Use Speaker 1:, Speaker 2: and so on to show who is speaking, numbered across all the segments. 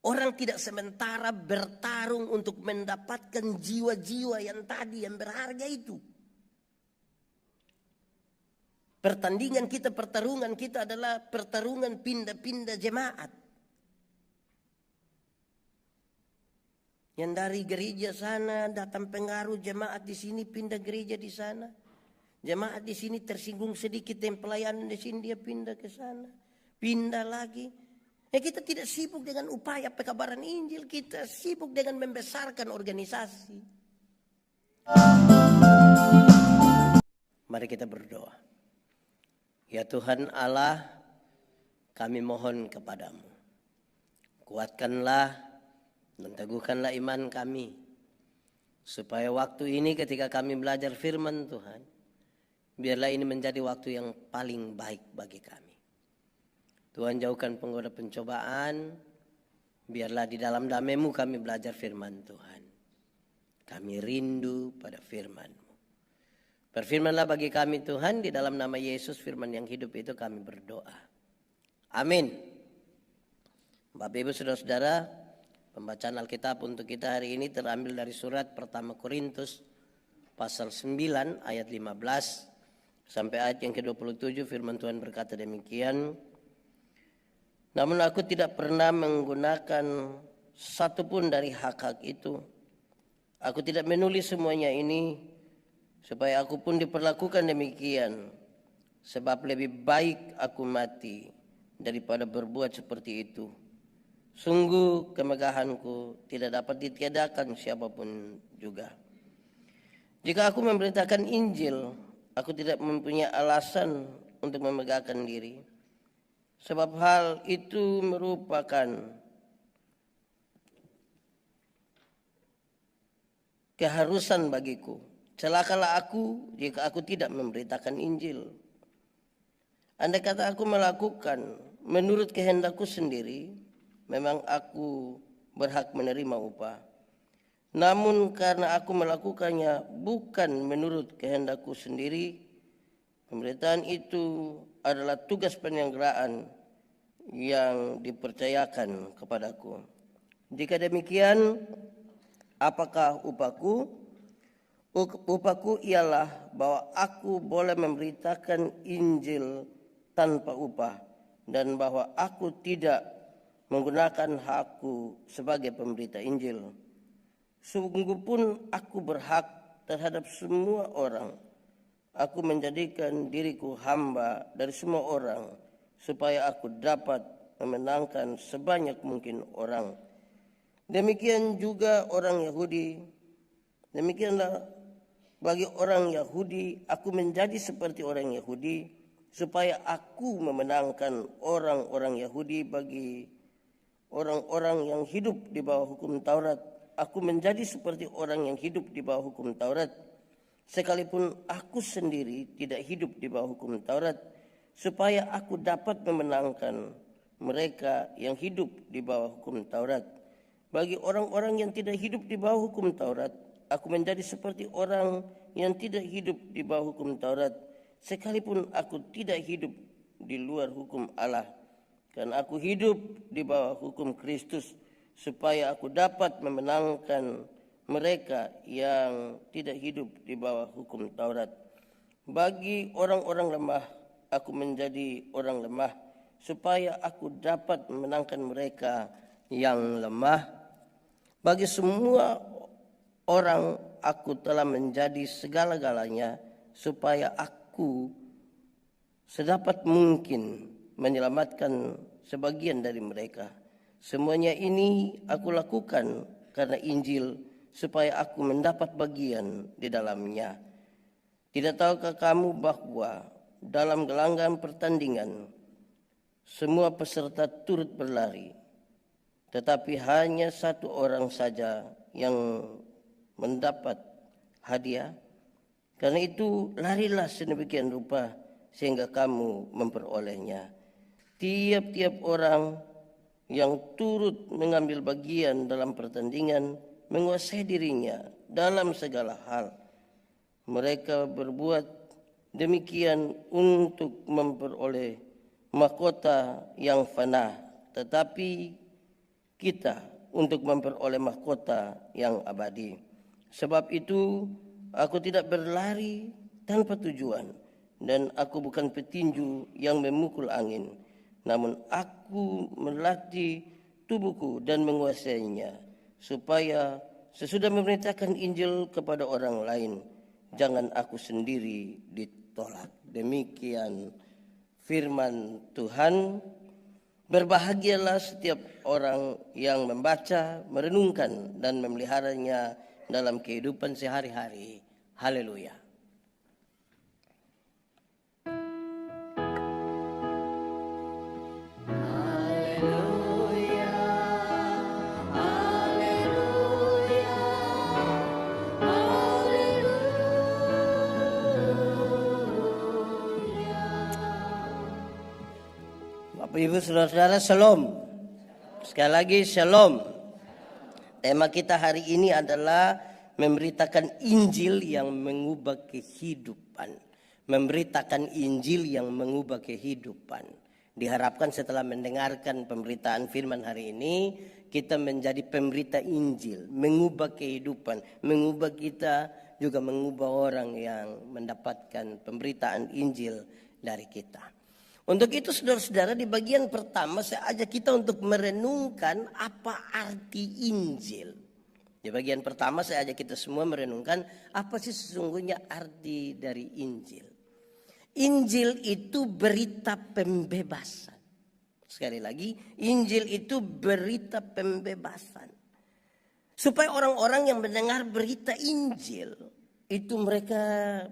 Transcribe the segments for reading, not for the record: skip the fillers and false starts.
Speaker 1: Orang tidak sementara bertarung untuk mendapatkan jiwa-jiwa yang tadi yang berharga itu. Pertandingan kita, pertarungan kita adalah pertarungan pindah-pindah jemaat. Yang dari gereja sana datang pengaruh jemaat di sini, pindah gereja di sana. Jemaat di sini tersinggung sedikit yang pelayanan di sini, dia pindah ke sana, pindah lagi. Kita tidak sibuk dengan upaya pekabaran Injil, kita sibuk dengan membesarkan organisasi. Mari kita berdoa. Ya Tuhan Allah, kami mohon kepadamu, kuatkanlah dan teguhkanlah iman kami, supaya waktu ini ketika kami belajar firman Tuhan, biarlah ini menjadi waktu yang paling baik bagi kami. Tuhan, jauhkan penggoda pencobaan, biarlah di dalam damai-Mu kami belajar firman Tuhan. Kami rindu pada firman-Mu. Berfirmanlah bagi kami Tuhan, di dalam nama Yesus firman yang hidup itu kami berdoa. Amin. Bapak Ibu Saudara-saudara, pembacaan Alkitab untuk kita hari ini terambil dari surat pertama Korintus pasal 9 ayat 15 sampai ayat yang ke-27. Firman Tuhan berkata demikian. Namun aku tidak pernah menggunakan satupun dari hak-hak itu. Aku tidak menulis semuanya ini supaya aku pun diperlakukan demikian. Sebab lebih baik aku mati daripada berbuat seperti itu. Sungguh kemegahanku tidak dapat ditiadakan siapapun juga. Jika aku memberitakan Injil, aku tidak mempunyai alasan untuk memegahkan diri. Sebab hal itu merupakan keharusan bagiku. Celakalah aku jika aku tidak memberitakan Injil. Andai kata aku melakukan menurut kehendakku sendiri, memang aku berhak menerima upah. Namun karena aku melakukannya bukan menurut kehendakku sendiri, pemberitaan itu adalah tugas penyelenggaraan yang dipercayakan kepadaku. Jika demikian, apakah upahku? Upahku ialah bahwa aku boleh memberitakan Injil tanpa upah, dan bahwa aku tidak menggunakan hakku sebagai pemberita Injil. Sungguh pun aku berhak terhadap semua orang. Aku menjadikan diriku hamba dari semua orang, supaya aku dapat memenangkan sebanyak mungkin orang. Demikian juga orang Yahudi. Demikianlah bagi orang Yahudi, aku menjadi seperti orang Yahudi, supaya aku memenangkan orang-orang Yahudi. Bagi orang-orang yang hidup di bawah hukum Taurat, aku menjadi seperti orang yang hidup di bawah hukum Taurat. Sekalipun aku sendiri tidak hidup di bawah hukum Taurat, supaya aku dapat memenangkan mereka yang hidup di bawah hukum Taurat. Bagi orang-orang yang tidak hidup di bawah hukum Taurat, aku menjadi seperti orang yang tidak hidup di bawah hukum Taurat, sekalipun aku tidak hidup di luar hukum Allah. Karena aku hidup di bawah hukum Kristus, supaya aku dapat memenangkan mereka yang tidak hidup di bawah hukum Taurat. Bagi orang-orang lemah, aku menjadi orang lemah, supaya aku dapat memenangkan mereka yang lemah. Bagi semua orang, aku telah menjadi segala-galanya, supaya aku sedapat mungkin menyelamatkan sebagian dari mereka. Semuanya ini aku lakukan karena Injil, supaya aku mendapat bagian di dalamnya. Tidak tahukah kamu bahwa dalam gelanggang pertandingan semua peserta turut berlari, tetapi hanya satu orang saja yang mendapat hadiah? Karena itu larilah sedemikian rupa sehingga kamu memperolehnya. Tiap-tiap orang yang turut mengambil bagian dalam pertandingan menguasai dirinya dalam segala hal. Mereka berbuat demikian untuk memperoleh mahkota yang fana, tetapi kita untuk memperoleh mahkota yang abadi. Sebab itu aku tidak berlari tanpa tujuan, dan aku bukan petinju yang memukul angin, namun aku melatih tubuhku dan menguasainya, supaya sesudah memerintahkan Injil kepada orang lain, jangan aku sendiri ditolak. Demikian firman Tuhan. Berbahagialah setiap orang yang membaca, merenungkan, dan memeliharanya dalam kehidupan sehari-hari. Haleluya. Bapak Ibu Saudara-saudara, Shalom. Sekali lagi Shalom. Tema kita hari ini adalah memberitakan Injil yang mengubah kehidupan. Memberitakan Injil yang mengubah kehidupan. Diharapkan setelah mendengarkan pemberitaan firman hari ini, kita menjadi pemberita Injil, mengubah kehidupan, mengubah kita, juga mengubah orang yang mendapatkan pemberitaan Injil dari kita. Untuk itu saudara-saudara, di bagian pertama saya ajak kita untuk merenungkan apa arti Injil. Di bagian pertama saya ajak kita semua merenungkan apa sih sesungguhnya arti dari Injil. Injil itu berita pembebasan. Sekali lagi, Injil itu berita pembebasan. Supaya orang-orang yang mendengar berita Injil itu mereka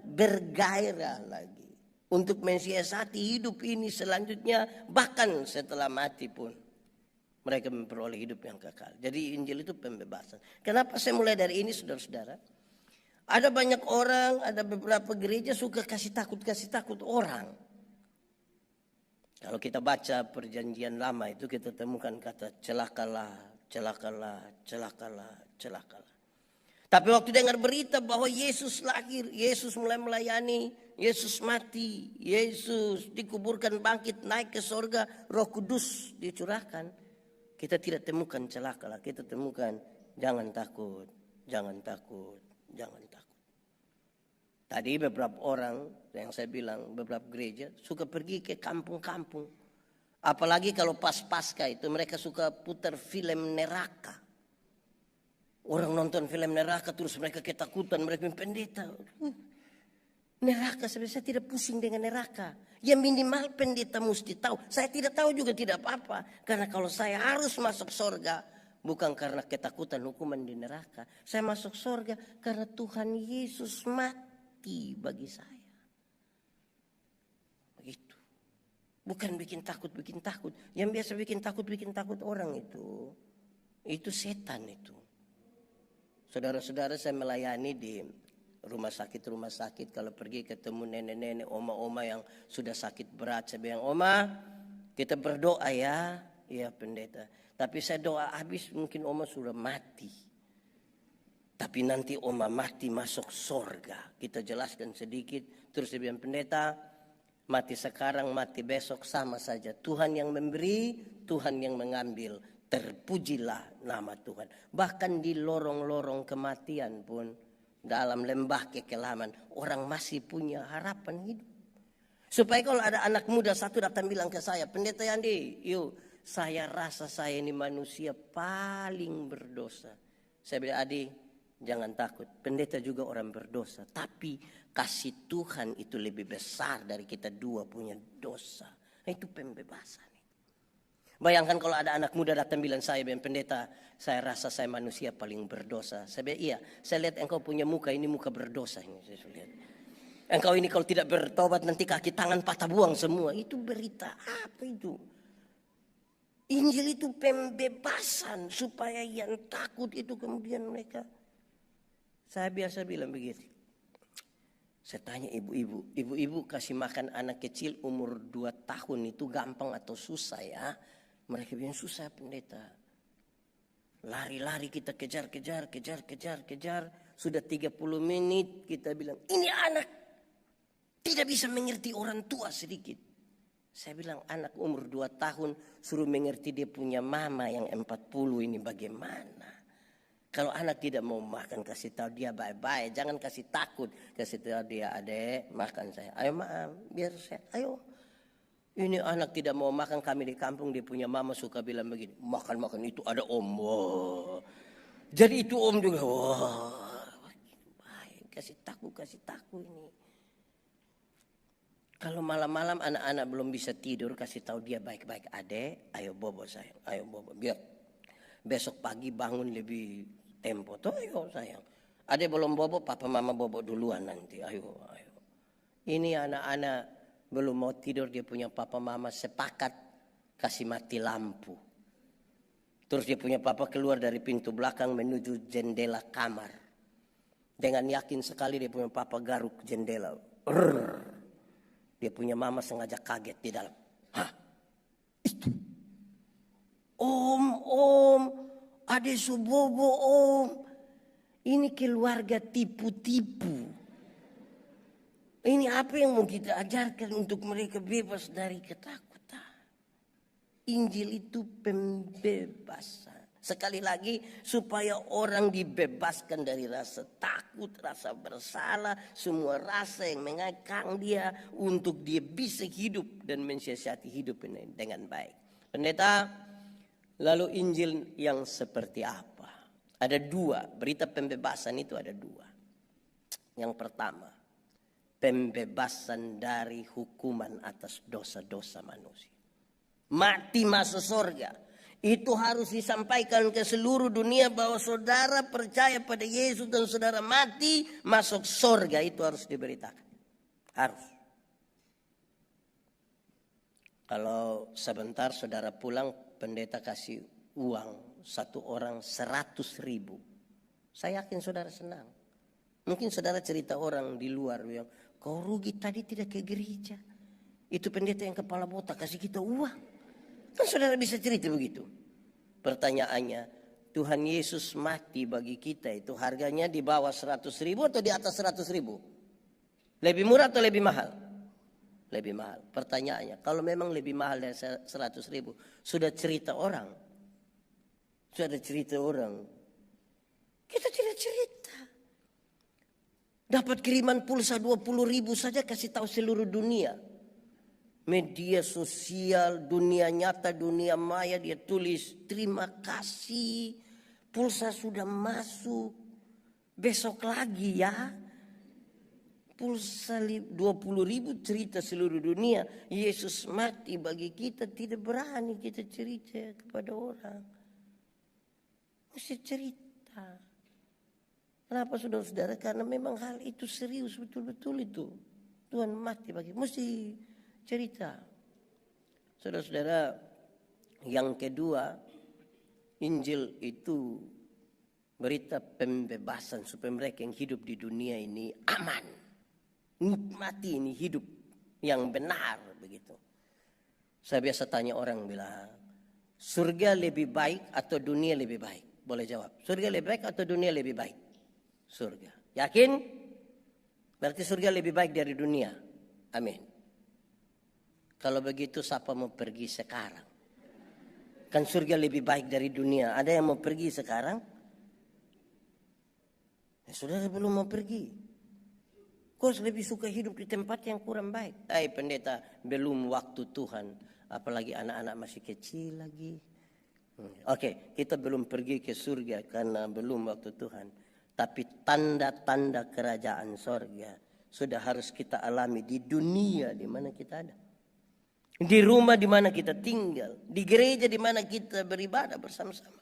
Speaker 1: bergairah lagi untuk mensiasati hidup ini selanjutnya, bahkan setelah mati pun mereka memperoleh hidup yang kekal. Jadi Injil itu pembebasan. Kenapa saya mulai dari ini saudara-saudara? Ada banyak orang, ada beberapa gereja suka kasih takut orang. Kalau kita baca perjanjian lama itu kita temukan kata celakalah, celakalah, celakalah, celakalah. Tapi waktu dengar berita bahwa Yesus lahir, Yesus mulai melayani, Yesus mati, Yesus dikuburkan, bangkit, naik ke sorga, Roh Kudus dicurahkan, kita tidak temukan celakalah, kita temukan jangan takut, jangan takut, jangan takut. Tadi beberapa orang yang saya bilang, beberapa gereja suka pergi ke kampung-kampung. Apalagi kalau pas Paskah itu mereka suka putar film neraka. Orang nonton film neraka terus mereka ketakutan, mereka pendeta. Neraka, saya tidak pusing dengan neraka. Ya minimal pendeta mesti tahu. Saya tidak tahu juga tidak apa-apa. Karena kalau saya harus masuk surga, bukan karena ketakutan hukuman di neraka. Saya masuk surga karena Tuhan Yesus mati bagi saya. Begitu. Bukan bikin takut. Yang biasa bikin takut orang itu. Itu setan itu. Saudara-saudara, saya melayani di rumah sakit. Kalau pergi ketemu nenek-nenek, oma-oma yang sudah sakit berat, saya bilang, oma kita berdoa ya. Iya pendeta. Tapi saya doa habis mungkin oma sudah mati. Tapi nanti oma mati masuk sorga. Kita jelaskan sedikit. Terus dia bilang, pendeta mati sekarang, mati besok sama saja. Tuhan yang memberi, Tuhan yang mengambil. Terpujilah nama Tuhan. Bahkan di lorong-lorong kematian pun, dalam lembah kekelaman, orang masih punya harapan hidup. Supaya kalau ada anak muda satu datang bilang ke saya, pendeta Yandi, yuk, saya rasa saya ini manusia paling berdosa. Saya bilang, Adi, jangan takut. Pendeta juga orang berdosa. Tapi kasih Tuhan itu lebih besar dari kita dua punya dosa. Itu pembebasan. Bayangkan kalau ada anak muda datang bilang saya, pendeta, saya rasa saya manusia paling berdosa. Saya bilang, iya, saya lihat engkau punya muka, ini muka berdosa. Saya lihat. Engkau ini kalau tidak bertobat nanti kaki tangan patah buang semua. Itu berita apa itu? Injil itu pembebasan supaya yang takut itu kemudian mereka. Saya biasa bilang begitu. Saya tanya ibu-ibu kasih makan anak kecil umur 2 tahun itu gampang atau susah ya? Mereka bilang susah pendeta. Lari-lari kita kejar. Sudah 30 menit kita bilang ini anak tidak bisa mengerti orang tua sedikit. Saya bilang anak umur 2 tahun suruh mengerti dia punya mama yang 40 ini bagaimana. Kalau anak tidak mau makan, kasih tahu dia baik-baik. Jangan kasih takut. Kasih tahu dia, adek makan saya. Ayo maaf, biar saya, ayo. Ini anak tidak mau makan, kami di kampung dia punya mama suka bilang begini. Makan-makan itu ada om. Wah. Jadi itu om juga. Wah. Baik, kasih takut ini. Kalau malam-malam anak-anak belum bisa tidur, kasih tahu dia baik-baik. Adek, ayo bobo sayang. Ayo bobo, biar besok pagi bangun lebih tempo. Tuh ayo sayang. Adek belum bobo, papa mama bobo duluan nanti. Ayo. Ini anak-anak belum mau tidur, dia punya papa mama sepakat kasih mati lampu. Terus dia punya papa keluar dari pintu belakang menuju jendela kamar. Dengan yakin sekali dia punya papa garuk jendela. Dia punya mama sengaja kaget di dalam. Hah? Itu. Om, adek subobo om. Ini keluarga tipu-tipu. Ini apa yang mau kita ajarkan untuk mereka bebas dari ketakutan. Injil itu pembebasan. Sekali lagi supaya orang dibebaskan dari rasa takut, rasa bersalah, semua rasa yang mengekang dia untuk dia bisa hidup dan mensiasati hidup ini dengan baik. Pendeta, lalu Injil yang seperti apa? Ada 2, berita pembebasan itu ada 2. Yang pertama, pembebasan dari hukuman atas dosa-dosa manusia. Mati masuk surga. Itu harus disampaikan ke seluruh dunia bahwa saudara percaya pada Yesus dan saudara mati masuk surga. Itu harus diberitakan. Harus. Kalau sebentar saudara pulang, pendeta kasih uang 1 orang 100.000. Saya yakin saudara senang. Mungkin saudara cerita orang di luar yang kau rugi tadi tidak ke gereja. Itu pendeta yang kepala botak kasih kita uang. Kan saudara bisa cerita begitu. Pertanyaannya, Tuhan Yesus mati bagi kita itu harganya di bawah 100.000 atau di atas 100.000? Lebih murah atau lebih mahal? Lebih mahal. Pertanyaannya, kalau memang lebih mahal dari 100.000, sudah cerita orang. Sudah cerita orang. Kita tidak cerita. Dapat kiriman pulsa 20.000 saja kasih tahu seluruh dunia. Media sosial, dunia nyata, dunia maya dia tulis terima kasih. Pulsa sudah masuk. Besok lagi ya. Pulsa 20.000 cerita seluruh dunia. Yesus mati bagi kita, tidak berani kita cerita kepada orang. Mesti cerita. Kenapa saudara-saudara? Karena memang hal itu serius betul-betul itu. Tuhan mati bagi, mesti cerita. Saudara-saudara, yang kedua, Injil itu berita pembebasan supaya mereka yang hidup di dunia ini aman. Nikmati ini hidup yang benar begitu. Saya biasa tanya orang bilang, surga lebih baik atau dunia lebih baik? Boleh jawab. Surga lebih baik atau dunia lebih baik? Surga. Yakin? Berarti surga lebih baik dari dunia. Amin. Kalau begitu siapa mau pergi sekarang? Kan surga lebih baik dari dunia. Ada yang mau pergi sekarang? Ya, saudara belum mau pergi. Kau lebih suka hidup di tempat yang kurang baik. Pendeta, belum waktu Tuhan. Apalagi anak-anak masih kecil lagi. Oke, kita belum pergi ke surga karena belum waktu Tuhan. Tapi tanda-tanda kerajaan surga sudah harus kita alami di dunia di mana kita ada. Di rumah di mana kita tinggal. Di gereja di mana kita beribadah bersama-sama.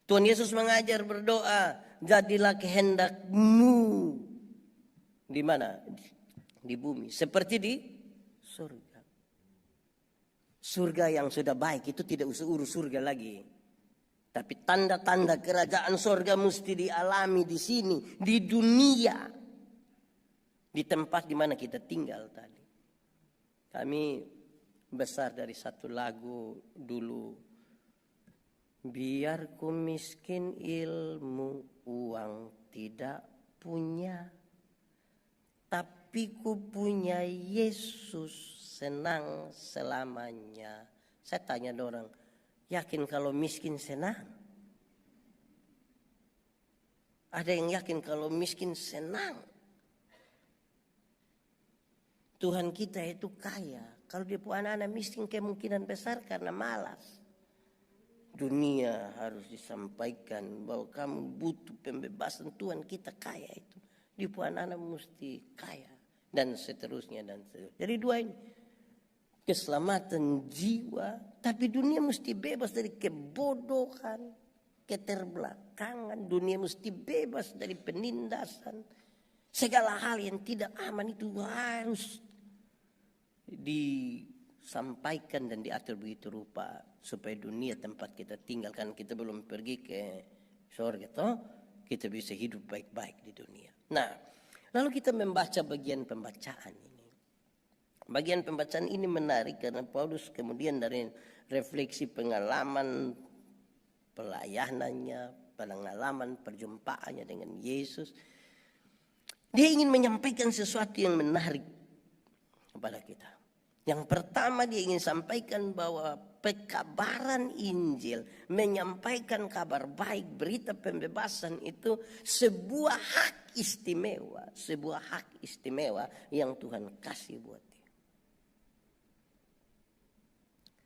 Speaker 1: Tuhan Yesus mengajar berdoa, jadilah kehendak-Mu. Di mana? Di bumi. Seperti di surga. Surga yang sudah baik itu tidak usah urus surga lagi. Tapi tanda-tanda kerajaan surga mesti dialami di sini. Di dunia. Di tempat di mana kita tinggal tadi. Kami besar dari satu lagu dulu. Biar ku miskin ilmu, uang tidak punya, tapi tapi ku punya Yesus senang selamanya. Saya tanya orang, yakin kalau miskin senang? Ada yang yakin kalau miskin senang? Tuhan kita itu kaya. Kalau dia punya anak-anak miskin kemungkinan besar karena malas. Dunia harus disampaikan bahwa kamu butuh pembebasan. Tuhan kita kaya itu. Dia punya anak mesti kaya. Dan seterusnya dan seterusnya. Jadi dua ini. Keselamatan jiwa. Tapi dunia mesti bebas dari kebodohan. Keterbelakangan. Dunia mesti bebas dari penindasan. Segala hal yang tidak aman itu harus disampaikan dan diatur begitu rupa supaya dunia tempat kita tinggal, kan kita belum pergi ke surga toh, kita bisa hidup baik-baik di dunia. Nah, lalu kita membaca bagian pembacaan ini. Bagian pembacaan ini menarik karena Paulus kemudian dari refleksi pengalaman pelayanannya, pengalaman perjumpaannya dengan Yesus, dia ingin menyampaikan sesuatu yang menarik kepada kita. Yang pertama dia ingin sampaikan bahwa pekabaran Injil, menyampaikan kabar baik, berita pembebasan itu sebuah hak istimewa. Sebuah hak istimewa yang Tuhan kasih buat dia.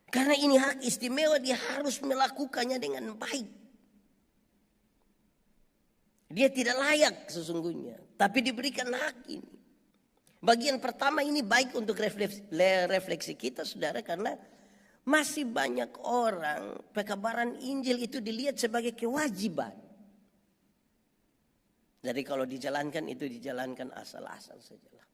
Speaker 1: Karena ini hak istimewa, dia harus melakukannya dengan baik. Dia tidak layak sesungguhnya, tapi diberikan hak ini. Bagian pertama ini baik untuk refleksi kita saudara, karena masih banyak orang pekabaran Injil itu dilihat sebagai kewajiban. Jadi kalau dijalankan itu dijalankan asal-asal sajalah.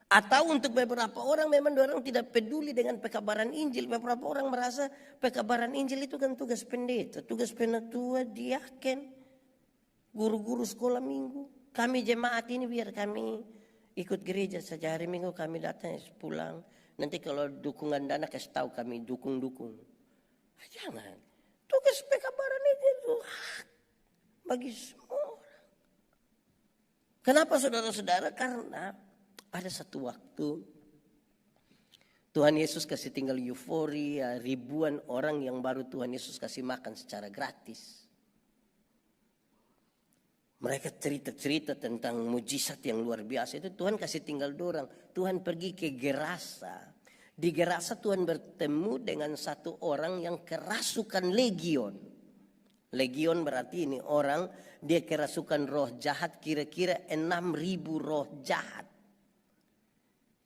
Speaker 1: Atau untuk beberapa orang memang orang tidak peduli dengan pekabaran Injil. Beberapa orang merasa pekabaran Injil itu kan tugas pendeta, tugas penatua, diaken, guru-guru sekolah minggu. Kami jemaat ini biar kami ikut gereja saja, hari Minggu kami datang pulang. Nanti kalau dukungan dana kasih tahu kami dukung-dukung. Jangan. Tugas pekabaran itu hak bagi semua orang. Kenapa saudara-saudara? Karena pada satu waktu Tuhan Yesus kasih tinggal euforia, ribuan orang yang baru Tuhan Yesus kasih makan secara gratis. Mereka cerita-cerita tentang mujizat yang luar biasa. Itu Tuhan kasih tinggal dorang. Tuhan pergi ke Gerasa. Di Gerasa Tuhan bertemu dengan satu orang yang kerasukan legion. Legion berarti ini orang dia kerasukan roh jahat, kira-kira 6.000 roh jahat.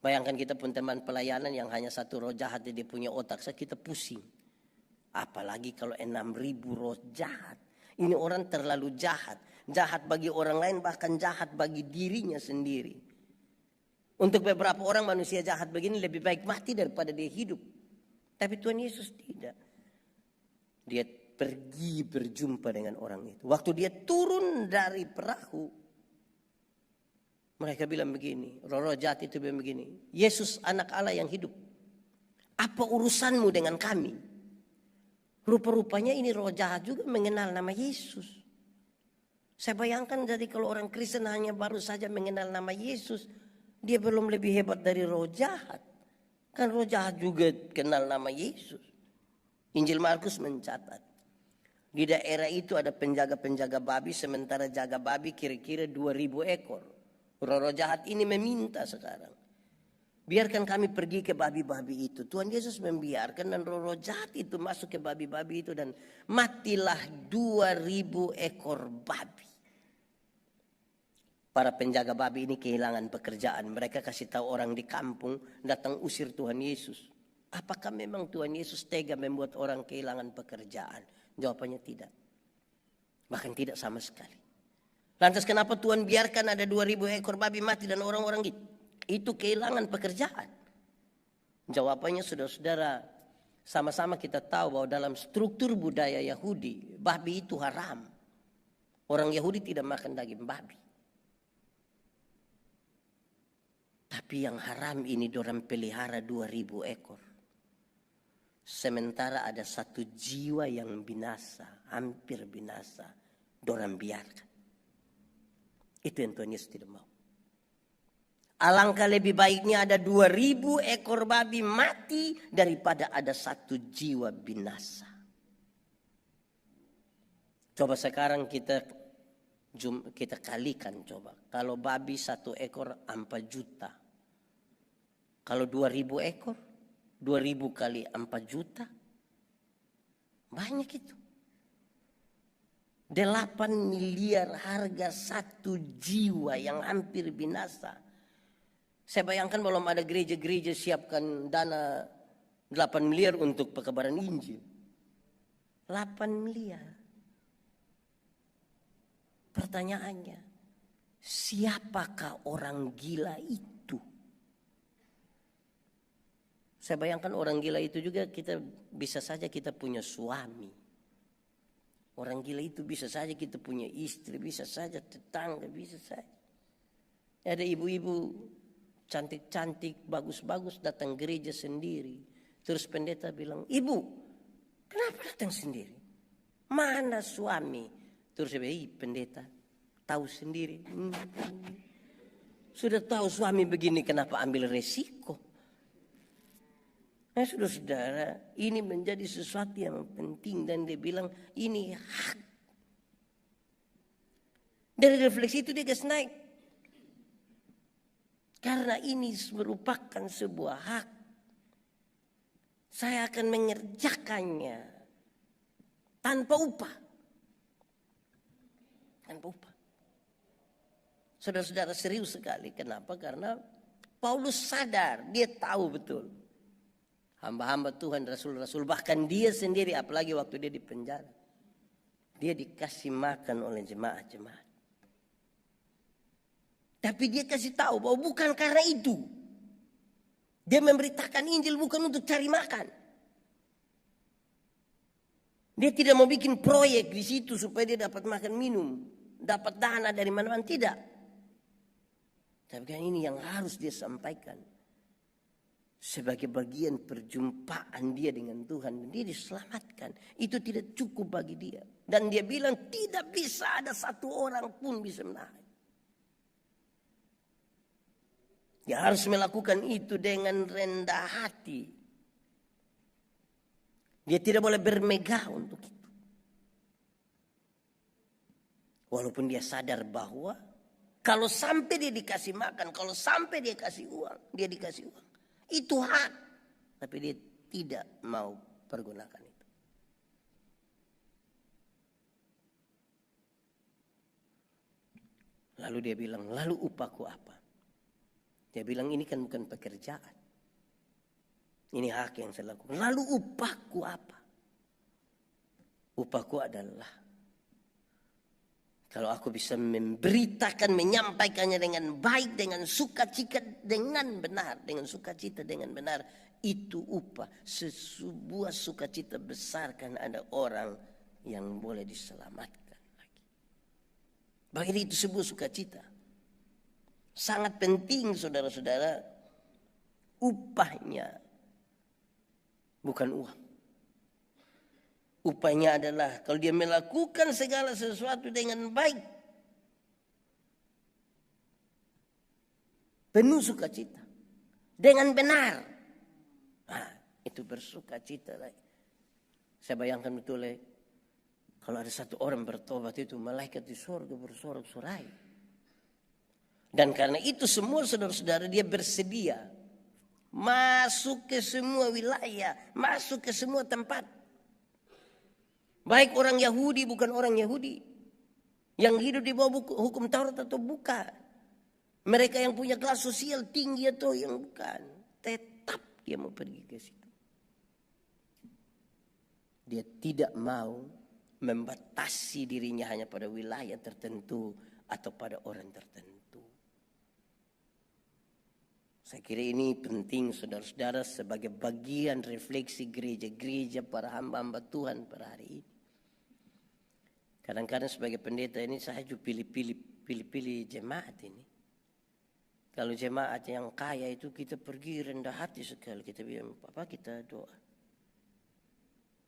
Speaker 1: Bayangkan kita pun teman pelayanan yang hanya satu roh jahat dia punya otak, kita pusing. Apalagi kalau 6.000 roh jahat. Ini orang terlalu jahat. Jahat bagi orang lain, bahkan jahat bagi dirinya sendiri. Untuk beberapa orang manusia jahat begini lebih baik mati daripada dia hidup. Tapi Tuhan Yesus tidak. Dia pergi berjumpa dengan orang itu. Waktu dia turun dari perahu, mereka bilang begini, roh-roh jahat itu bilang begini, Yesus anak Allah yang hidup, apa urusanmu dengan kami? Rupa-rupanya ini roh jahat juga mengenal nama Yesus. Saya bayangkan jadi kalau orang Kristen hanya baru saja mengenal nama Yesus, dia belum lebih hebat dari roh jahat. Kan roh jahat juga kenal nama Yesus. Injil Markus mencatat, di daerah itu ada penjaga-penjaga babi, sementara jaga babi kira-kira 2.000 ekor. Roh-roh jahat ini meminta sekarang, biarkan kami pergi ke babi-babi itu. Tuhan Yesus membiarkan dan roh-roh jahat itu masuk ke babi-babi itu dan matilah 2.000 ekor babi. Para penjaga babi ini kehilangan pekerjaan. Mereka kasih tahu orang di kampung datang usir Tuhan Yesus. Apakah memang Tuhan Yesus tega membuat orang kehilangan pekerjaan? Jawabannya tidak. Bahkan tidak sama sekali. Lantas kenapa Tuhan biarkan ada 2.000 ekor babi mati dan orang-orang itu kehilangan pekerjaan? Jawabannya saudara-saudara, sama-sama kita tahu bahwa dalam struktur budaya Yahudi, babi itu haram. Orang Yahudi tidak makan daging babi. Tapi yang haram ini dorang pelihara 2.000 ekor. Sementara ada satu jiwa yang binasa, hampir binasa, dorang biarkan. Itu yang Tuhan Yesus tidak mau. Alangkah lebih baiknya ada 2000 ekor babi mati daripada ada 1 jiwa binasa. Coba sekarang kita kalikan coba. Kalau babi 1 ekor 4 juta. Kalau 2000 ekor, 2000 kali 4 juta. Banyak itu. 8 miliar harga 1 jiwa yang hampir binasa. Saya bayangkan belum ada gereja-gereja siapkan dana 8 miliar untuk pekabaran Injil. 8 miliar. Pertanyaannya, siapakah orang gila itu? Saya bayangkan orang gila itu juga bisa saja kita punya suami. Orang gila itu bisa saja kita punya istri, bisa saja tetangga, bisa saja. Ada ibu-ibu cantik-cantik, bagus-bagus datang gereja sendiri. Terus pendeta bilang, "Ibu, kenapa datang sendiri? Mana suami?" Terus saya bilang, "Pendeta, tahu sendiri. Sudah tahu suami begini, kenapa ambil resiko?" Nah, saudara-saudara, ini menjadi sesuatu yang penting dan dia bilang ini hak. Dari refleksi itu dia gas naik. Karena ini merupakan sebuah hak. Saya akan mengerjakannya tanpa upah. Tanpa upah. Saudara-saudara, serius sekali. Kenapa? Karena Paulus sadar, dia tahu betul. Hamba-hamba Tuhan, rasul-rasul, bahkan dia sendiri, apalagi waktu dia di penjara, dia dikasih makan oleh jemaat-jemaat. Tapi dia kasih tahu bahwa bukan karena itu. Dia memberitakan Injil bukan untuk cari makan. Dia tidak mau bikin proyek di situ supaya dia dapat makan minum, dapat dana dari mana-mana, tidak. Tapi kan ini yang harus dia sampaikan. Sebagai bagian perjumpaan dia dengan Tuhan. Dia diselamatkan. Itu tidak cukup bagi dia. Dan dia bilang tidak bisa ada 1 orang pun bisa menahan. Dia harus melakukan itu dengan rendah hati. Dia tidak boleh bermegah untuk itu. Walaupun dia sadar bahwa kalau sampai dia dikasih makan, kalau sampai dia dikasih uang, itu hak. Tapi dia tidak mau pergunakan itu. Lalu dia bilang, lalu upahku apa? Dia bilang ini kan bukan pekerjaan. Ini hak yang saya lakukan. Lalu upahku apa? Upahku adalah kalau aku bisa memberitakan, menyampaikannya dengan baik, dengan sukacita, dengan benar. Dengan sukacita, dengan benar. Itu upah. Sebuah sukacita besar kan ada orang yang boleh diselamatkan lagi. Bagi dia itu sebuah sukacita. Sangat penting saudara-saudara. Upahnya bukan uang. Upahnya adalah kalau dia melakukan segala sesuatu dengan baik, penuh sukacita, dengan benar, nah, itu bersukacita lagi. Saya bayangkan betul kalau ada 1 orang bertobat itu malaikat di surga bersorak-sorai. Dan karena itu semua saudara-saudara dia bersedia masuk ke semua wilayah, masuk ke semua tempat. Baik orang Yahudi bukan orang Yahudi. Yang hidup di bawah hukum Taurat atau bukan. Mereka yang punya kelas sosial tinggi atau yang bukan. Tetap dia mau pergi ke situ. Dia tidak mau membatasi dirinya hanya pada wilayah tertentu atau pada orang tertentu. Saya kira ini penting saudara-saudara sebagai bagian refleksi gereja-gereja para hamba-hamba Tuhan pada hari ini. Kadang-kadang sebagai pendeta ini saya juga pilih-pilih jemaat ini. Kalau jemaat yang kaya itu kita pergi rendah hati sekali. Kita bilang, Papa kita doa.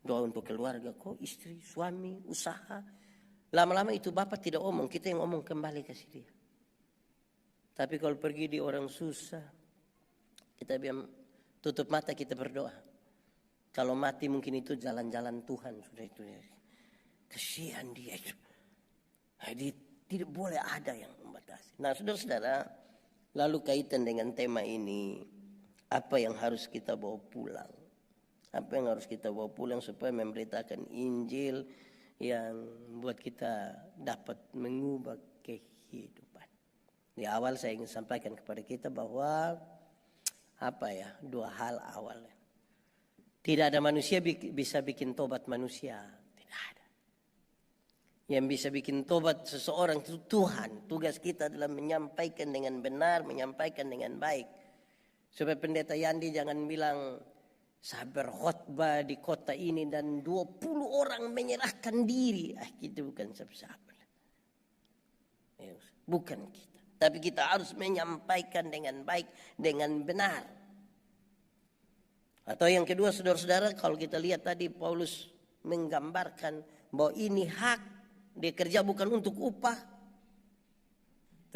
Speaker 1: Doa untuk keluarga kok, istri, suami, usaha. Lama-lama itu Bapak tidak omong, kita yang omong kembali kasih dia. Tapi kalau pergi di orang susah, kita biar tutup mata, kita berdoa. Kalau mati mungkin itu jalan-jalan Tuhan sudah itu. Kasihan dia itu. Jadi tidak boleh ada yang membatasi. Nah, saudara-saudara, lalu kaitan dengan tema ini, apa yang harus kita bawa pulang? Apa yang harus kita bawa pulang supaya memberitakan Injil yang buat kita dapat mengubah kehidupan. Di awal saya ingin sampaikan kepada kita bahwa dua hal awalnya. Tidak ada manusia bisa bikin tobat manusia. Tidak ada. Yang bisa bikin tobat seseorang itu Tuhan. Tugas kita adalah menyampaikan dengan benar, menyampaikan dengan baik. Supaya pendeta Yandi jangan bilang, saya berkhotbah di kota ini dan 20 orang menyerahkan diri. Kita bukan siapa-siapa. Bukan kita. Tapi kita harus menyampaikan dengan baik, dengan benar. Atau yang kedua, saudara-saudara, kalau kita lihat tadi Paulus menggambarkan bahwa ini hak, dia kerja bukan untuk upah.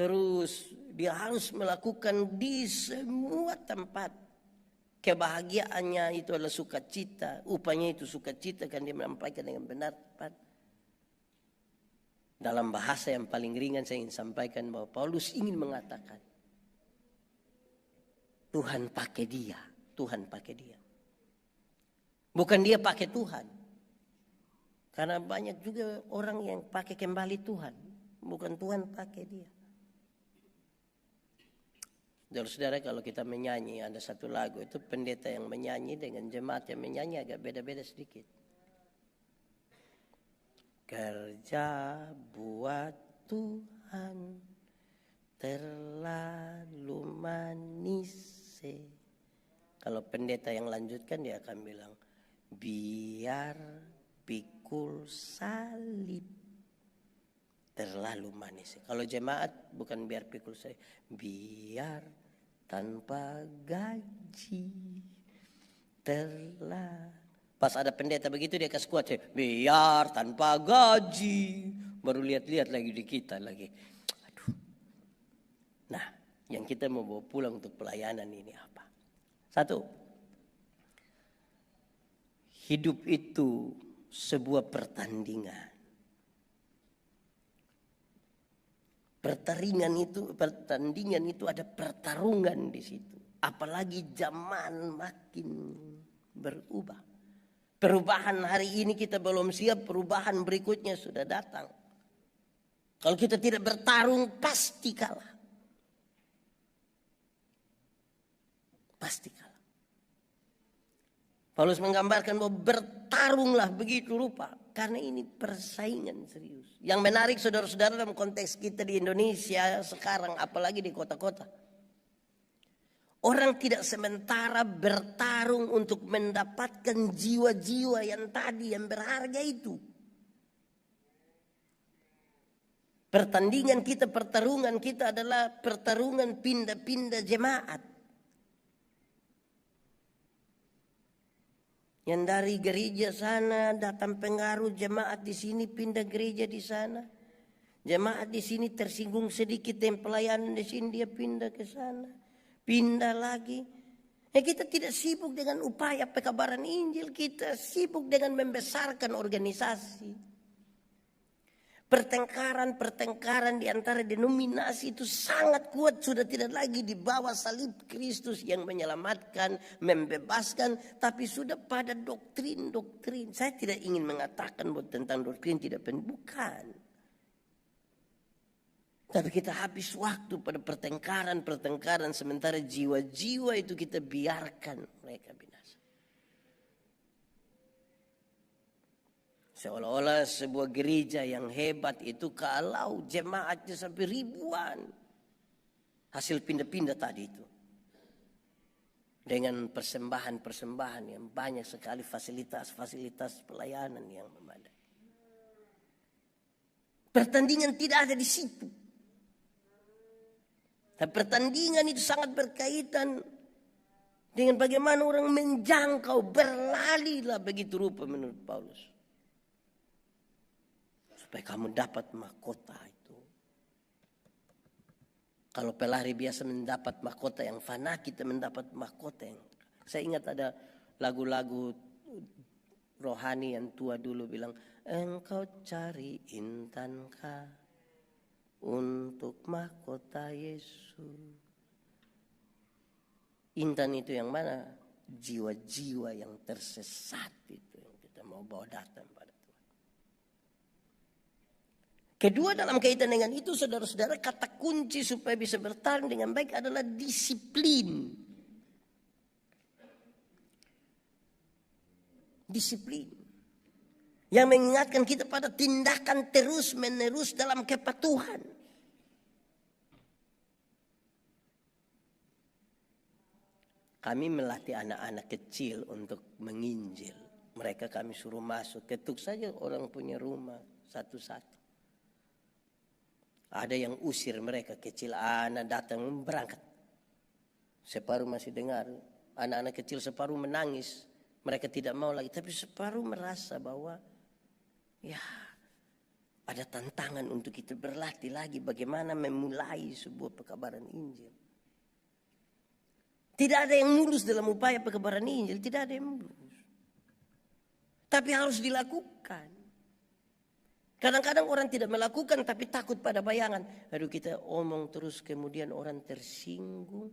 Speaker 1: Terus dia harus melakukan di semua tempat. Kebahagiaannya itu adalah sukacita, upahnya itu sukacita, kan dia menyampaikan dengan benar. Dalam bahasa yang paling ringan saya ingin sampaikan bahwa Paulus ingin mengatakan Tuhan pakai dia, Tuhan pakai dia. Bukan dia pakai Tuhan. Karena banyak juga orang yang pakai kembali Tuhan, bukan Tuhan pakai dia. Saudara-saudara, kalau kita menyanyi, ada satu lagu itu pendeta yang menyanyi dengan jemaat yang menyanyi agak beda-beda sedikit. Kerja buat Tuhan terlalu manis. Kalau pendeta yang lanjutkan dia akan bilang, biar pikul salib terlalu manis. Kalau jemaat bukan biar pikul salib, biar tanpa gaji Pas ada pendeta begitu dia kasih kuat, biar tanpa gaji. Baru lihat-lihat lagi di kita lagi. Aduh. Nah, yang kita mau bawa pulang untuk pelayanan ini apa? Satu, hidup itu sebuah pertandingan. Pertandingan itu ada pertarungan di situ. Apalagi zaman makin berubah. Perubahan hari ini kita belum siap, perubahan berikutnya sudah datang. Kalau kita tidak bertarung pasti kalah. Pasti kalah. Paulus menggambarkan bahwa bertarunglah begitu rupa. Karena ini persaingan serius. Yang menarik saudara-saudara dalam konteks kita di Indonesia sekarang, apalagi di kota-kota. Orang tidak sementara bertarung untuk mendapatkan jiwa-jiwa yang tadi yang berharga itu. Pertandingan kita, pertarungan kita adalah pertarungan pindah-pindah jemaat. Yang dari gereja sana datang pengaruh jemaat di sini, pindah gereja di sana. Jemaat di sini tersinggung sedikit dengan pelayanan di sini, dia pindah ke sana. Pindah lagi. Kita tidak sibuk dengan upaya pekabaran Injil, kita sibuk dengan membesarkan organisasi. Pertengkaran di antara denominasi itu sangat kuat, sudah tidak lagi di bawah salib Kristus yang menyelamatkan, membebaskan, tapi sudah pada doktrin-doktrin. Saya tidak ingin mengatakan bahwa tentang doktrin tidak penting, bukan. Tapi kita habis waktu pada pertengkaran sementara jiwa-jiwa itu kita biarkan mereka binasa. Seolah-olah sebuah gereja yang hebat itu kalau jemaatnya sampai ribuan. Hasil pindah-pindah tadi itu. Dengan persembahan-persembahan yang banyak sekali, fasilitas-fasilitas pelayanan yang memadai. Pertandingan tidak ada di situ. Tapi pertandingan itu sangat berkaitan dengan bagaimana orang menjangkau, berlalilah begitu rupa menurut Paulus. Supaya kamu dapat mahkota itu. Kalau pelari biasa mendapat mahkota yang fana, kita mendapat mahkota yang... Saya ingat ada lagu-lagu rohani yang tua dulu bilang, engkau cari intankah untuk mahkota Yesus. Intan itu yang mana? Jiwa-jiwa yang tersesat itu yang kita mau bawa datang pada Tuhan. Kedua, dalam kaitan dengan itu, saudara-saudara, kata kunci supaya bisa bertahan dengan baik adalah disiplin. Disiplin. Yang mengingatkan kita pada tindakan terus-menerus dalam kepatuhan. Kami melatih anak-anak kecil untuk menginjil. Mereka kami suruh masuk. Ketuk saja orang punya rumah satu-satu. Ada yang usir mereka kecil, anak datang berangkat. Separuh masih dengar, anak-anak kecil separuh menangis. Mereka tidak mau lagi, tapi separuh merasa bahwa ya ada tantangan untuk kita berlatih lagi bagaimana memulai sebuah pekabaran Injil. Tidak ada yang mulus dalam upaya pekabaran Injil, tidak ada yang mulus. Tapi harus dilakukan. Kadang-kadang orang tidak melakukan tapi takut pada bayangan. Aduh, kita omong terus kemudian orang tersinggung.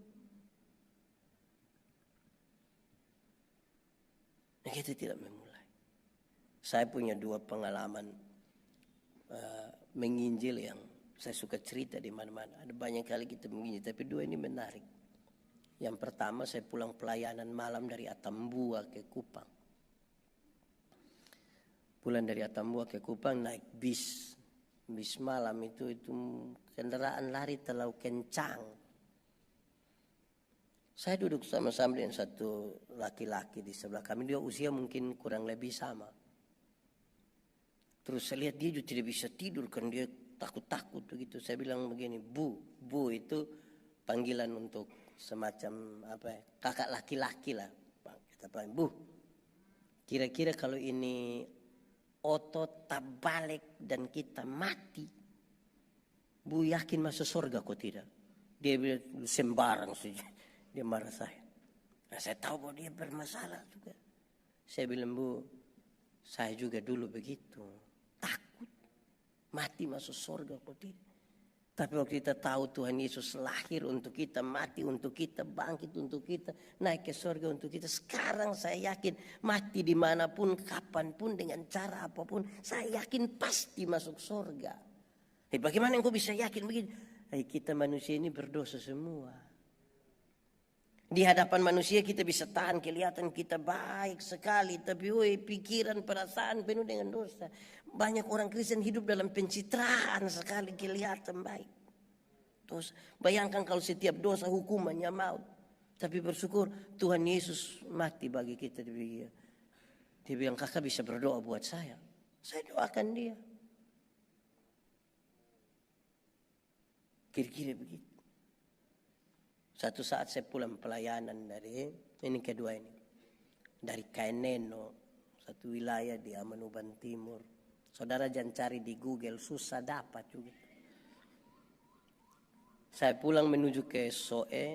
Speaker 1: Nah, kita tidak memulai. Saya punya 2 pengalaman menginjil yang saya suka cerita di mana-mana. Ada banyak kali kita menginjil, tapi 2 ini menarik. Yang pertama, saya pulang pelayanan malam dari Atambua ke Kupang. Pulang dari Atambua ke Kupang naik bis. Bis malam itu kendaraan lari terlalu kencang. Saya duduk sama-sama dengan satu laki-laki di sebelah kami. Dia usia mungkin kurang lebih sama. Terus saya lihat dia juga tidak bisa tidur kan, dia takut-takut begitu. Saya bilang begini, Bu itu panggilan untuk semacam kakak laki-laki lah. Kita panggil, Bu, kira-kira kalau ini otot tak balik dan kita mati, Bu yakin masuk surga kok tidak? Dia bilang sembarang saja. Dia marah saya. Nah, saya tahu bahwa dia bermasalah juga. Saya bilang, Bu, saya juga dulu begitu. Takut. Mati masuk surga kok tidak? Tapi waktu kita tahu Tuhan Yesus lahir untuk kita, mati untuk kita, bangkit untuk kita, naik ke surga untuk kita. Sekarang saya yakin mati dimanapun, kapanpun, dengan cara apapun, saya yakin pasti masuk surga. Bagaimana engkau bisa yakin begini? Kita manusia ini berdosa semua. Di hadapan manusia kita bisa tahan, kelihatan kita baik sekali. Tapi pikiran, perasaan penuh dengan dosa. Banyak orang Kristen hidup dalam pencitraan sekali, kelihatan baik. Terus bayangkan kalau setiap dosa hukumannya maut. Tapi bersyukur Tuhan Yesus mati bagi kita. Dia bilang, kakak bisa berdoa buat saya. Saya doakan dia. Kira-kira begitu. Satu saat saya pulang pelayanan dari Kaeneno, satu wilayah di Amanuban Timur. Saudara jangan cari di Google, susah dapat juga. Saya pulang menuju ke Soe,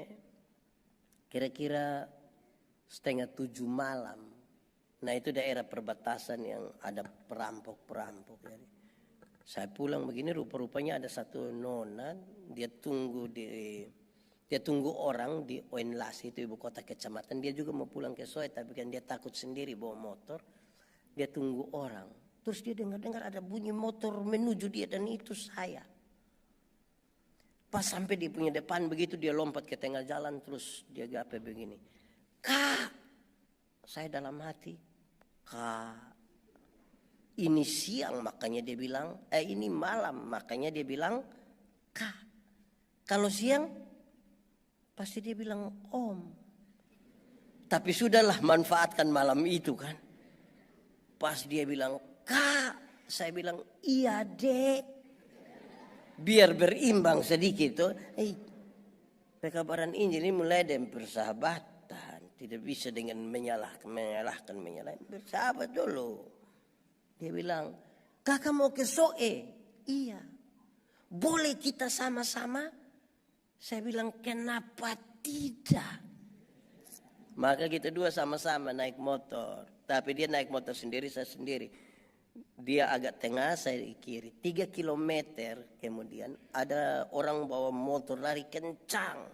Speaker 1: kira-kira 6:30 malam. Nah, itu daerah perbatasan yang ada perampok-perampok. Saya pulang begini, rupa-rupanya ada satu nona, dia tunggu orang di Oenlasi, itu ibu kota kecamatan. Dia juga mau pulang ke Soe, tapi kan dia takut sendiri bawa motor. Dia tunggu orang. Terus dia dengar ada bunyi motor menuju dia, dan itu saya. Pas sampai di punya depan begitu, dia lompat ke tengah jalan, terus dia gape begini. Kak, saya dalam hati, Kak, ini siang makanya dia bilang, ini malam makanya dia bilang, Kak. Kalau siang pasti dia bilang Om. Tapi sudahlah, manfaatkan malam itu kan. Pas dia bilang Kak, saya bilang iya Dek. Biar berimbang sedikit. Pekabaran Injil ini mulai dari persahabatan. Tidak bisa dengan menyalahkan. Bersahabat dulu. Dia bilang, kakak mau ke Soe? Iya. Boleh kita sama-sama Saya bilang, kenapa tidak? Maka kita dua sama-sama naik motor. Tapi dia naik motor sendiri, saya sendiri. Dia agak tengah, saya di kiri. 3 kilometer kemudian ada orang bawa motor lari kencang.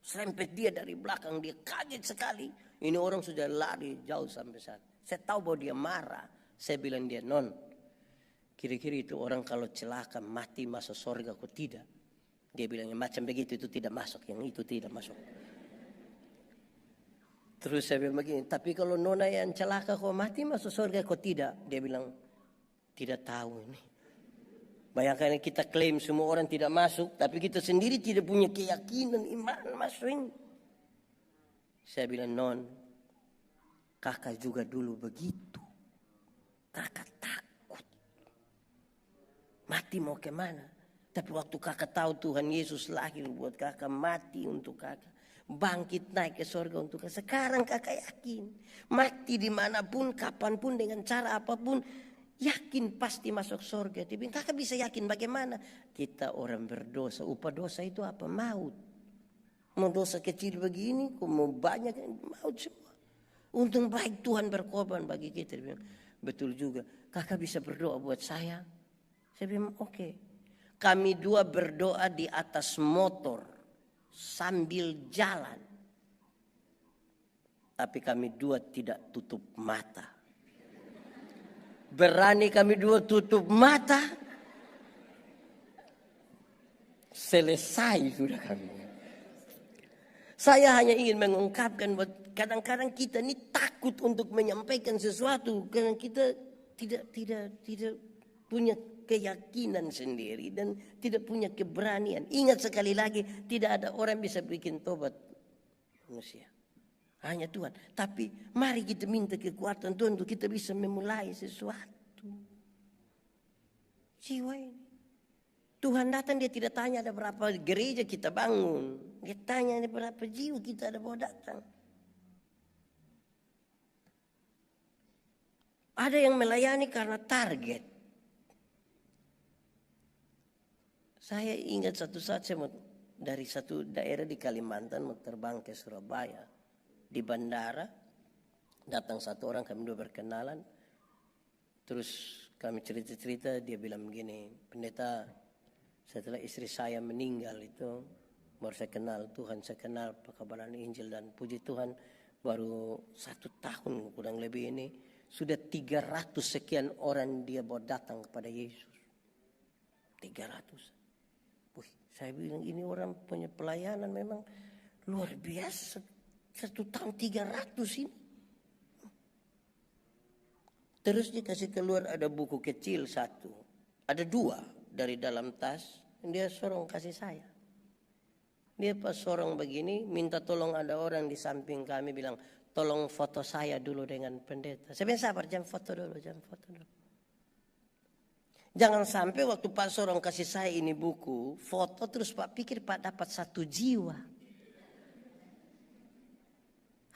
Speaker 1: Serempet dia dari belakang, dia kaget sekali. Ini orang sudah lari jauh sampai sana. Saya tahu bahwa dia marah. Saya bilang dia, non, kira-kira itu orang kalau celaka mati masuk surga kok tidak? Dia bilang macam begitu, itu tidak masuk, yang itu tidak masuk. Terus saya bilang begini, tapi kalau nona yang celaka kok mati masuk surga kok tidak? Dia bilang, tidak tahu ini. Bayangkan kita klaim semua orang tidak masuk, tapi kita sendiri tidak punya keyakinan iman masuk ini. Saya bilang, non, kakak juga dulu begitu. Kakak takut. Mati mau kemana? Tapi waktu kakak tahu Tuhan Yesus lahir buat kakak, mati untuk kakak, bangkit naik ke surga untuk kakak. Sekarang kakak yakin, mati dimanapun, kapanpun, dengan cara apapun, yakin pasti masuk surga. Tapi kakak bisa yakin bagaimana? Kita orang berdosa, upah dosa itu apa? Maut. Mau dosa kecil begini, kok mau banyak, maut semua. Untung baik Tuhan berkorban bagi kita. Dia bilang, betul juga, kakak bisa berdoa buat saya. Saya bilang, oke. Kami dua berdoa di atas motor sambil jalan. Tapi kami dua tidak tutup mata. Berani kami dua tutup mata, selesai sudah kami. Saya hanya ingin mengungkapkan bahwa kadang-kadang kita ini takut untuk menyampaikan sesuatu karena kita tidak punya keyakinan sendiri dan tidak punya keberanian. Ingat sekali lagi, tidak ada orang bisa bikin tobat manusia. Hanya Tuhan. Tapi mari kita minta kekuatan Tuhan untuk kita bisa memulai sesuatu. Jiwa ini. Tuhan datang, dia tidak tanya ada berapa gereja kita bangun. Dia tanya ada berapa jiwa kita ada bawa datang. Ada yang melayani karena target. Saya ingat satu saat saya mau dari satu daerah di Kalimantan mau terbang ke Surabaya. Di bandara datang satu orang, kami dua berkenalan. Terus kami cerita-cerita, dia bilang begini, pendeta, setelah istri saya meninggal itu baru saya kenal Tuhan, saya kenal pekabaran Injil, dan puji Tuhan baru 1 tahun kurang lebih ini sudah 300 sekian orang dia bawa datang kepada Yesus. 300. Saya bilang ini orang punya pelayanan memang luar biasa. 1 tahun 300 ini. Terus dia kasih keluar ada buku kecil 1. Ada 2 dari dalam tas. Dia sorong kasih saya. Dia pas sorong begini minta tolong, ada orang di samping kami bilang, tolong foto saya dulu dengan pendeta. Saya bilang sabar, jangan foto dulu. Jangan sampai waktu Pak Sorong kasih saya ini buku, foto terus Pak pikir Pak dapat 1 jiwa.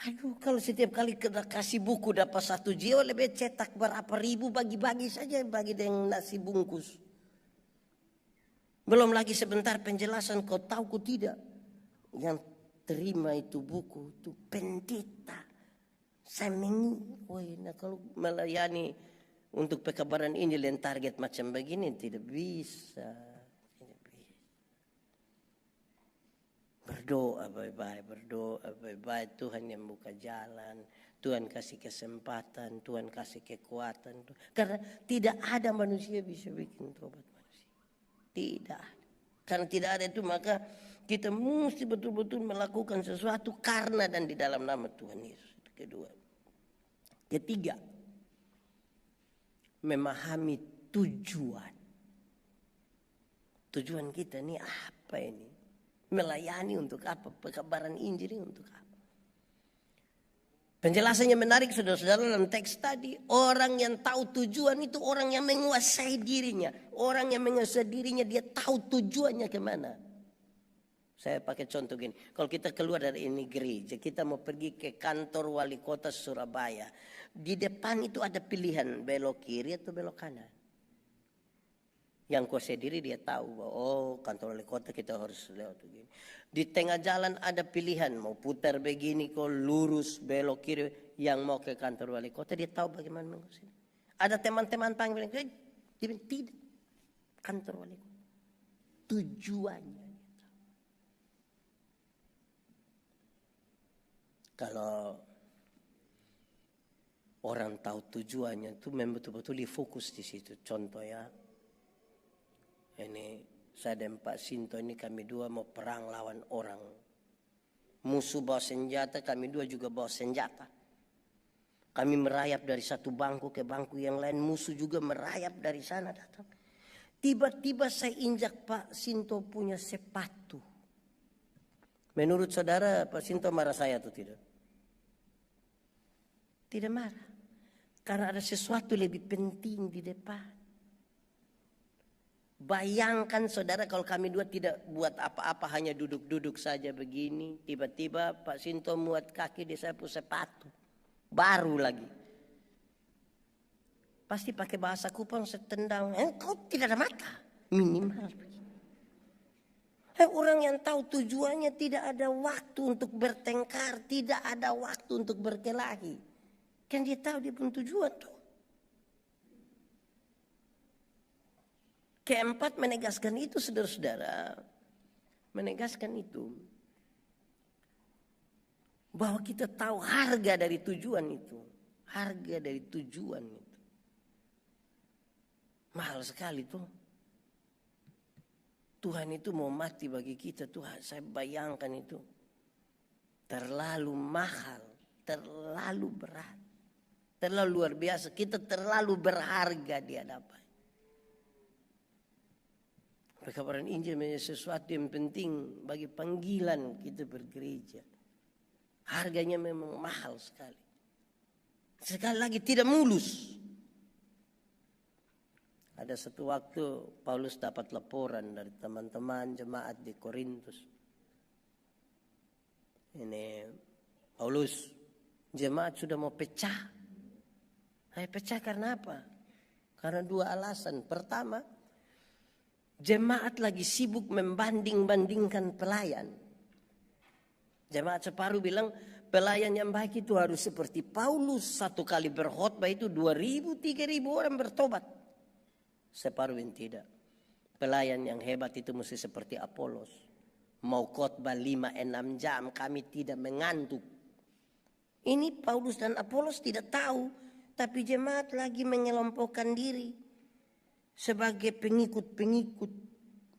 Speaker 1: Aduh, kalau setiap kali kita kasih buku dapat 1 jiwa, lebih cetak berapa ribu, bagi-bagi saja, bagi dengan nasi bungkus. Belum lagi sebentar penjelasan, kau tahu kau tidak. Yang terima itu buku, itu pendeta. Saya nah kalau melayani untuk pekabaran Injil yang target macam begini tidak bisa. Berdoa baik-baik, Tuhan yang buka jalan, Tuhan kasih kesempatan, Tuhan kasih kekuatan. Karena tidak ada manusia bisa bikin tobat manusia. Tidak ada. Karena tidak ada itu, maka kita mesti betul-betul melakukan sesuatu karena dan di dalam nama Tuhan Yesus. Itu kedua. Ketiga, memahami tujuan. Tujuan kita ini apa ini? Melayani untuk apa? Pekabaran Injil ini untuk apa? Penjelasannya menarik saudara-saudara dalam teks tadi. Orang yang tahu tujuan itu orang yang menguasai dirinya. Orang yang menguasai dirinya dia tahu tujuannya kemana. Saya pakai contoh gini. Kalau kita keluar dari ini gereja, kita mau pergi ke kantor wali kota Surabaya. Di depan itu ada pilihan belok kiri atau belok kanan. Yang kuasai diri dia tahu bahwa oh kantor wali kota kita harus lewat begini. Di tengah jalan ada pilihan mau putar begini kok lurus belok kiri, yang mau ke kantor wali kota dia tahu bagaimana menguasai. Ada teman-teman panggil dia bilang tidak, kantor wali kota tujuannya. Kalau orang tahu tujuannya itu memang betul-betul difokus di situ. Contoh ya, ini saya dan Pak Sinto ini kami dua mau perang lawan orang. Musuh bawa senjata, kami dua juga bawa senjata. Kami merayap dari satu bangku ke bangku yang lain, musuh juga merayap dari sana datang. Tiba-tiba saya injak Pak Sinto punya sepatu. Menurut saudara Pak Sinto marah saya atau tidak? Tidak marah. Karena ada sesuatu lebih penting di depan. Bayangkan saudara kalau kami dua tidak buat apa-apa, hanya duduk-duduk saja begini. Tiba-tiba Pak Sinto muat kaki di sapu sepatu. Baru lagi. Pasti pakai bahasa Kupang setendang. Engkau tidak ada mata. Minimal begini. Orang yang tahu tujuannya tidak ada waktu untuk bertengkar. Tidak ada waktu untuk berkelahi. Kan dia tahu dia pun tujuan tuh. Keempat, menegaskan itu saudara-saudara. Menegaskan itu. Bahwa kita tahu harga dari tujuan itu. Harga dari tujuan itu. Mahal sekali tuh. Tuhan itu mau mati bagi kita. Tuhan, saya bayangkan itu. Terlalu mahal. Terlalu berat. Terlalu luar biasa. Kita terlalu berharga di hadapan. Perkabaran Injil menjadi sesuatu yang penting bagi panggilan kita bergereja. Harganya memang mahal sekali. Sekali lagi tidak mulus. Ada satu waktu Paulus dapat laporan dari teman-teman jemaat di Korintus. Ini Paulus, jemaat sudah mau pecah. Pecah karena apa? Karena dua alasan. Pertama, jemaat lagi sibuk membanding-bandingkan pelayan. Jemaat separuh bilang pelayan yang baik itu harus seperti Paulus. Satu kali berkhotbah itu 2.000, 3.000 orang bertobat. Separuh yang tidak. Pelayan yang hebat itu mesti seperti Apolos. Mau khotbah 5-6 jam kami tidak mengantuk. Ini Paulus dan Apolos tidak tahu. Tapi jemaat lagi mengelompokkan diri sebagai pengikut-pengikut.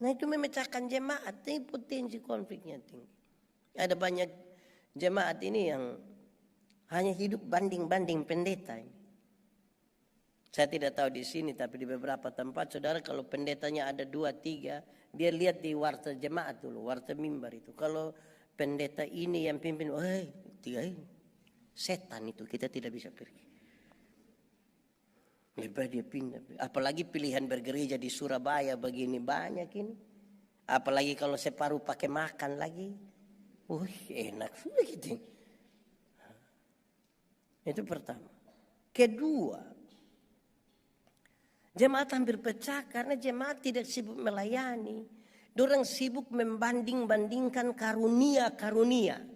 Speaker 1: Nah itu memecahkan jemaat. Ini potensi konfliknya tinggi. Ada banyak jemaat ini yang hanya hidup banding-banding pendeta ini. Saya tidak tahu di sini, tapi di beberapa tempat, saudara, kalau pendetanya ada 2-3, dia lihat di warta jemaat dulu, warta mimbar itu. Kalau pendeta ini yang pimpin, tiga ini setan itu, kita tidak bisa pergi. Lebih baik dia pindah. Apalagi pilihan bergereja di Surabaya begini banyak ini. Apalagi kalau separuh pakai makan lagi. Enak sudah gitu. Itu pertama. Kedua, jemaat hampir pecah karena jemaat tidak sibuk melayani. Dorang sibuk membanding-bandingkan karunia-karunia.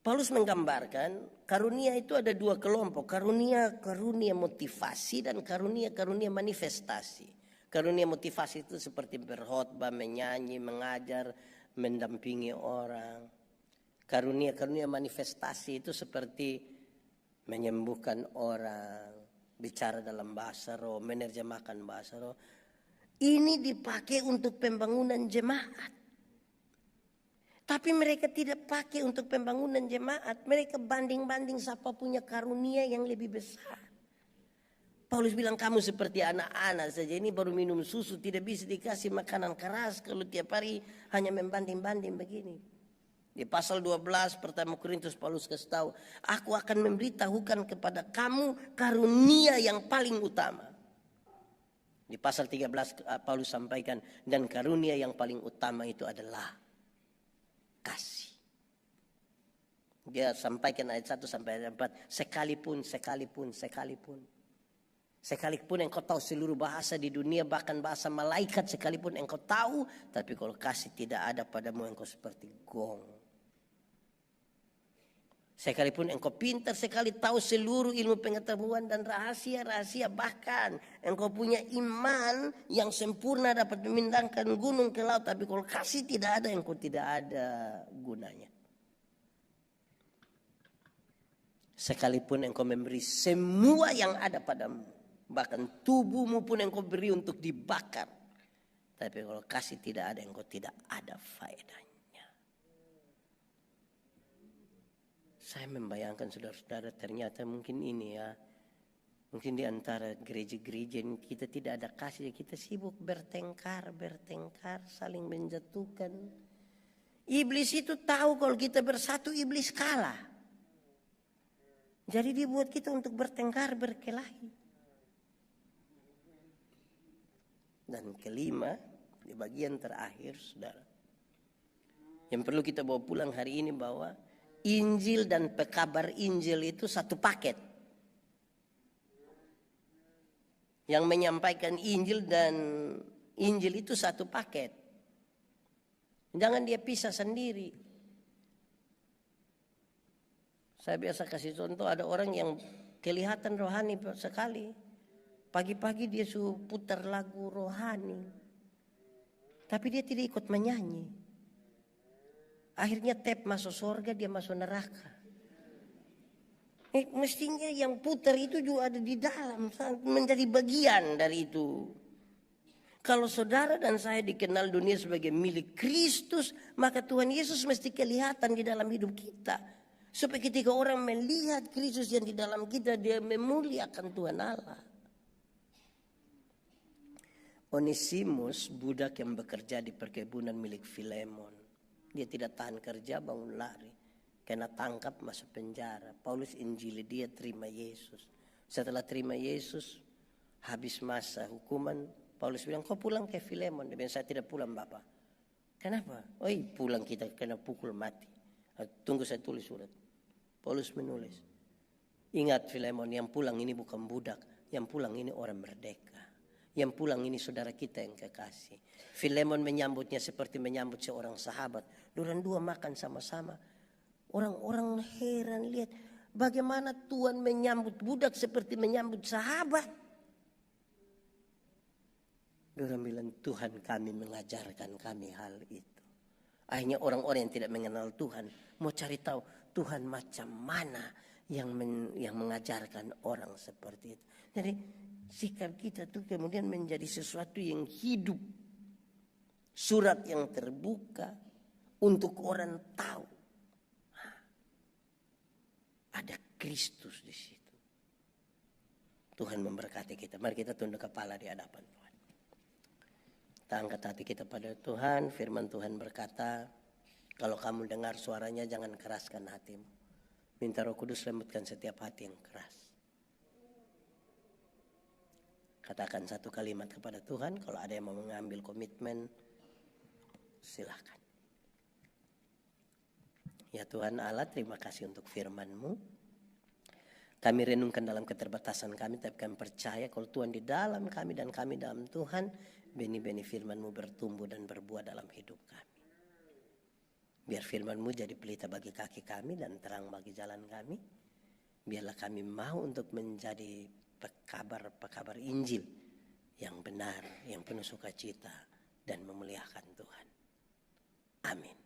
Speaker 1: Paulus menggambarkan karunia itu ada dua kelompok. Karunia motivasi dan karunia manifestasi. Karunia motivasi itu seperti berkhotbah, menyanyi, mengajar, mendampingi orang. Karunia manifestasi itu seperti menyembuhkan orang, bicara dalam bahasa roh, menerjemahkan bahasa roh. Ini dipakai untuk pembangunan jemaat. Tapi mereka tidak pakai untuk pembangunan jemaat. Mereka banding-banding siapa punya karunia yang lebih besar. Paulus bilang kamu seperti anak-anak saja. Ini baru minum susu. Tidak bisa dikasih makanan keras. Kalau tiap hari hanya membanding-banding begini. Di pasal 12 pertama Korintus Paulus kasih tahu. Aku akan memberitahukan kepada kamu karunia yang paling utama. Di pasal 13 Paulus sampaikan. Dan karunia yang paling utama itu adalah kasih. Dia sampaikan ayat 1 sampai ayat 4. Sekalipun. Sekalipun engkau tahu seluruh bahasa di dunia, bahkan bahasa malaikat sekalipun engkau tahu, tapi kalau kasih tidak ada padamu, engkau seperti gong. Sekalipun engkau pintar sekali, tahu seluruh ilmu pengetahuan dan rahasia-rahasia, bahkan engkau punya iman yang sempurna dapat memindahkan gunung ke laut, tapi kalau kasih tidak ada, engkau tidak ada gunanya. Sekalipun engkau memberi semua yang ada padamu, bahkan tubuhmu pun engkau beri untuk dibakar, tapi kalau kasih tidak ada, engkau tidak ada faedahnya. Saya membayangkan saudara-saudara, ternyata mungkin ini ya, mungkin di antara gereja-gereja kita tidak ada kasih, kita sibuk bertengkar, saling menjatuhkan. Iblis itu tahu kalau kita bersatu, iblis kalah. Jadi dia buat kita untuk bertengkar, berkelahi. Dan kelima, di bagian terakhir, saudara, yang perlu kita bawa pulang hari ini, bahwa Injil dan pekabar Injil itu satu paket. Yang menyampaikan Injil dan Injil itu satu paket. Jangan dia pisah sendiri. Saya biasa kasih contoh, ada orang yang kelihatan rohani sekali. Pagi-pagi dia suruh putar lagu rohani, tapi dia tidak ikut menyanyi. Akhirnya tap masuk surga, dia masuk neraka. Mestinya yang putar itu juga ada di dalam, menjadi bagian dari itu. Kalau saudara dan saya dikenal dunia sebagai milik Kristus, maka Tuhan Yesus mesti kelihatan di dalam hidup kita. Supaya ketika orang melihat Kristus yang di dalam kita, dia memuliakan Tuhan Allah. Onesimus, budak yang bekerja di perkebunan milik Filemon. Dia tidak tahan kerja, bangun lari. Kena tangkap, masuk penjara. Paulus injili dia, terima Yesus. Setelah terima Yesus, habis masa hukuman, Paulus bilang, kau pulang ke Filemon. Dia bilang, saya tidak pulang Bapak. Kenapa? Oh pulang kita kena pukul mati. Tunggu saya tulis surat. Paulus menulis, ingat Filemon, yang pulang ini bukan budak. Yang pulang ini orang merdeka. Yang pulang ini saudara kita yang kekasih. Filemon menyambutnya seperti menyambut seorang sahabat. Dorang dua makan sama-sama. Orang-orang heran lihat bagaimana Tuhan menyambut budak seperti menyambut sahabat. Dorang bilang, Tuhan kami mengajarkan kami hal itu. Akhirnya orang-orang yang tidak mengenal Tuhan mau cari tahu Tuhan macam mana yang mengajarkan orang seperti itu. Jadi sikap kita tuh kemudian menjadi sesuatu yang hidup. Surat yang terbuka untuk orang tahu ada Kristus di situ. Tuhan memberkati kita. Mari kita tunduk kepala di hadapan Tuhan. Kita angkat hati kita pada Tuhan. Firman Tuhan berkata, kalau kamu dengar suaranya jangan keraskan hatimu. Minta Roh Kudus lembutkan setiap hati yang keras. Katakan satu kalimat kepada Tuhan. Kalau ada yang mau mengambil komitmen, silakan. Ya Tuhan Allah, terima kasih untuk firman-Mu. Kami renungkan dalam keterbatasan kami, tapi kami percaya kalau Tuhan di dalam kami dan kami dalam Tuhan, benih-benih firman-Mu bertumbuh dan berbuah dalam hidup kami. Biar firman-Mu jadi pelita bagi kaki kami dan terang bagi jalan kami. Biarlah kami mau untuk menjadi pekabar Injil yang benar, yang penuh sukacita dan memuliakan Tuhan. Amin.